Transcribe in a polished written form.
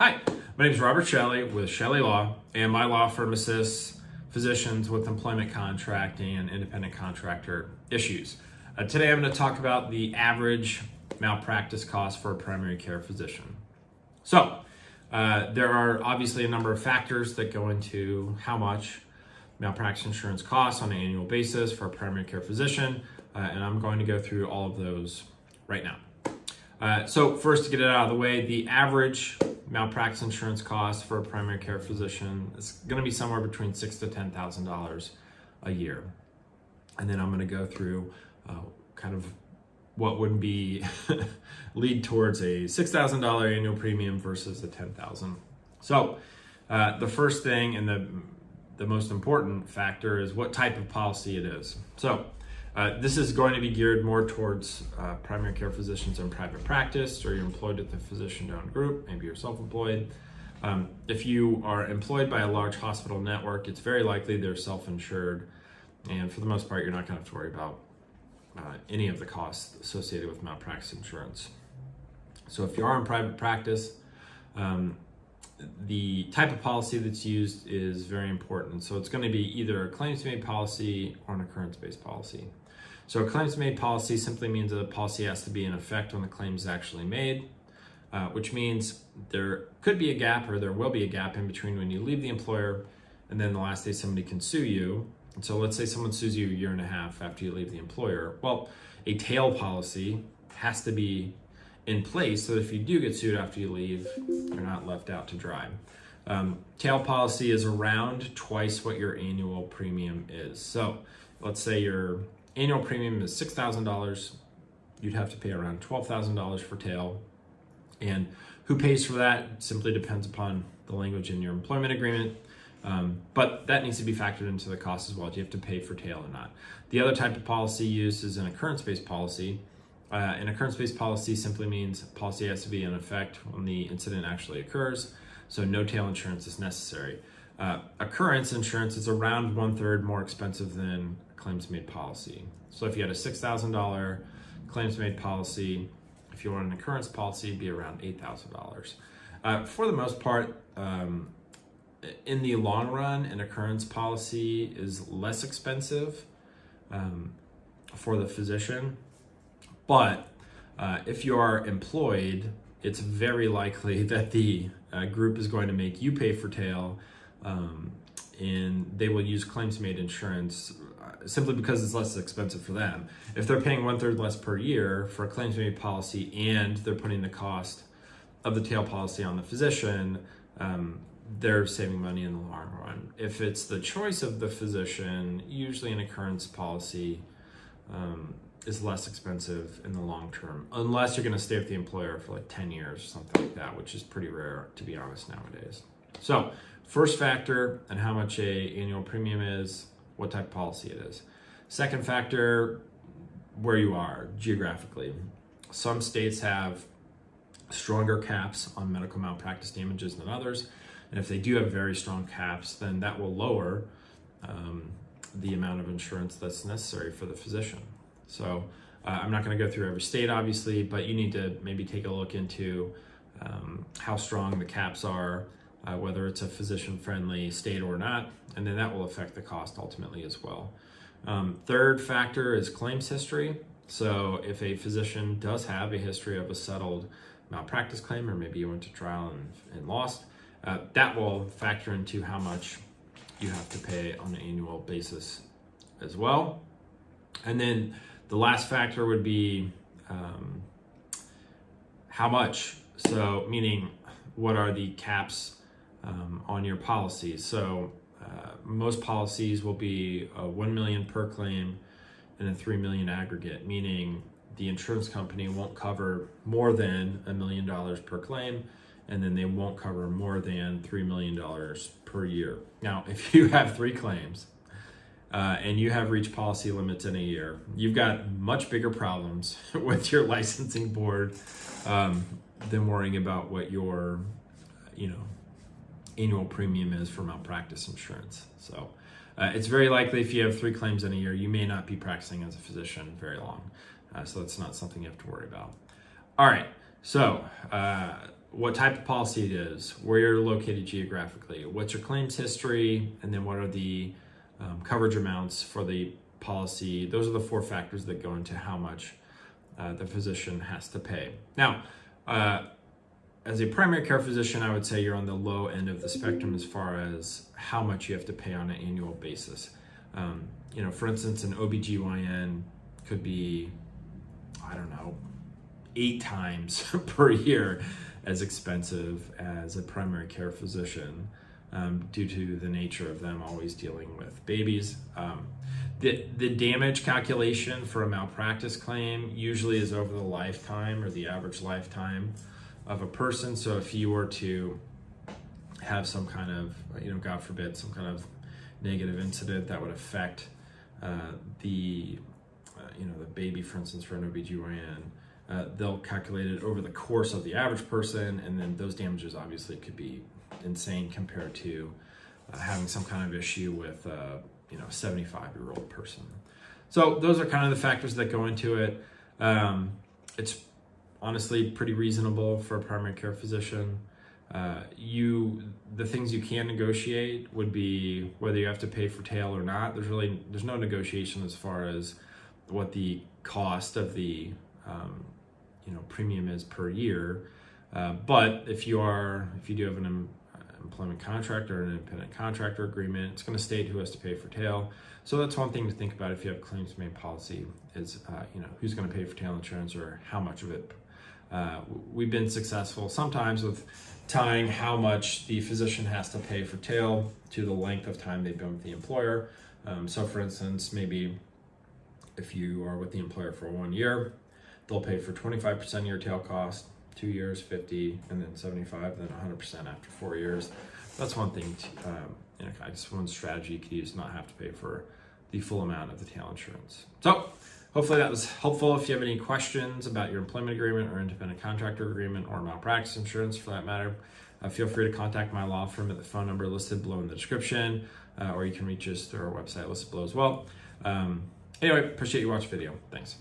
Hi, my name is Robert Shelley with Shelley Law, and my law firm assists physicians with employment contracting and independent contractor issues. Today I'm going to talk about the average malpractice cost for a primary care physician. So, there are obviously a number of factors that go into how much malpractice insurance costs on an annual basis for a primary care physician, and I'm going to go through all of those right now. So first, to get it out of the way, the average malpractice insurance cost for a primary care physician is going to be somewhere between $6,000 to $10,000 a year. And then I'm going to go through kind of what would be lead towards a $6,000 annual premium versus a $10,000. So the first thing and the most important factor is what type of policy it is. So this is going to be geared more towards primary care physicians in private practice, or you're employed at the physician-owned group, maybe you're self-employed. If you are employed by a large hospital network, it's very likely they're self-insured, and for the most part, you're not going to have to worry about any of the costs associated with malpractice insurance. So if you are in private practice, the type of policy that's used is very important. So it's going to be either a claims-made policy or an occurrence-based policy. So a claims-made policy simply means that the policy has to be in effect when the claim is actually made, which means there could be a gap, or there will be a gap in between when you leave the employer and then the last day somebody can sue you. And so let's say someone sues you a year and a half after you leave the employer. Well, a tail policy has to be in place so that if you do get sued after you leave, you're not left out to dry. Tail policy is around twice what your annual premium is. So let's say your annual premium is $6,000, you'd have to pay around $12,000 for tail. And who pays for that simply depends upon the language in your employment agreement. But that needs to be factored into the cost as well. Do you have to pay for tail or not? The other type of policy used is an occurrence-based policy. An occurrence-based policy simply means policy has to be in effect when the incident actually occurs, so no tail insurance is necessary. Occurrence insurance is around 1/3 more expensive than a claims-made policy. So if you had a $6,000 claims-made policy, if you want an occurrence policy, it'd be around $8,000. For the most part, in the long run, an occurrence policy is less expensive for the physician. But if you are employed, it's very likely that the group is going to make you pay for tail, and they will use claims-made insurance simply because it's less expensive for them. If they're paying 1/3 less per year for a claims-made policy and they're putting the cost of the tail policy on the physician, they're saving money in the long run. If it's the choice of the physician, usually an occurrence policy is less expensive in the long term, unless you're going to stay with the employer for like 10 years or something like that, which is pretty rare, to be honest, nowadays. So first factor, and how much a annual premium is, what type of policy it is. Second factor, where you are geographically. Some states have stronger caps on medical malpractice damages than others, and if they do have very strong caps, then that will lower the amount of insurance that's necessary for the physician. So I'm not going to go through every state, obviously, but you need to maybe take a look into how strong the caps are, whether it's a physician-friendly state or not, and then that will affect the cost ultimately as well. Third factor is claims history. So if a physician does have a history of a settled malpractice claim, or maybe you went to trial and lost, that will factor into how much you have to pay on an annual basis as well. And then the last factor would be how much. So meaning, what are the caps on your policies? So most policies will be $1 million per claim and a $3 million aggregate, meaning the insurance company won't cover more than $1 million per claim, and then they won't cover more than $3 million per year. Now, if you have 3 claims, and you have reached policy limits in a year, you've got much bigger problems with your licensing board than worrying about what your, annual premium is for malpractice insurance. So it's very likely if you have 3 claims in a year, you may not be practicing as a physician very long. So that's not something you have to worry about. All right, so what type of policy it is, where you're located geographically, what's your claims history, and then what are the coverage amounts for the policy. Those are the 4 factors that go into how much the physician has to pay. Now, as a primary care physician, I would say you're on the low end of the spectrum as far as how much you have to pay on an annual basis. For instance, an OBGYN could be, 8 times per year as expensive as a primary care physician due to the nature of them always dealing with babies. The damage calculation for a malpractice claim usually is over the lifetime or the average lifetime of a person. So if you were to have some kind of, God forbid, some kind of negative incident that would affect the baby, for instance, for an OBGYN, they'll calculate it over the course of the average person, and then those damages obviously could be insane compared to having some kind of issue with a 75-year-old person. So those are kind of the factors that go into it. It's honestly pretty reasonable for a primary care physician. The things you can negotiate would be whether you have to pay for tail or not. There's no negotiation as far as what the cost of the premium is per year. But if you do have an employment contract or an independent contractor agreement, it's going to state who has to pay for tail. So that's one thing to think about if you have claims made policy is who's going to pay for tail insurance or how much of it. We've been successful sometimes with tying how much the physician has to pay for tail to the length of time they've been with the employer. So for instance, maybe if you are with the employer for 1 year, they'll pay for 25% of your tail cost, 2 years, 50, and then 75, then 100% after 4 years. That's one thing, one strategy you could use to not have to pay for the full amount of the tail insurance. So hopefully that was helpful. If you have any questions about your employment agreement or independent contractor agreement or malpractice insurance for that matter, feel free to contact my law firm at the phone number listed below in the description, or you can reach us through our website listed below as well. Anyway, appreciate you watching the video. Thanks.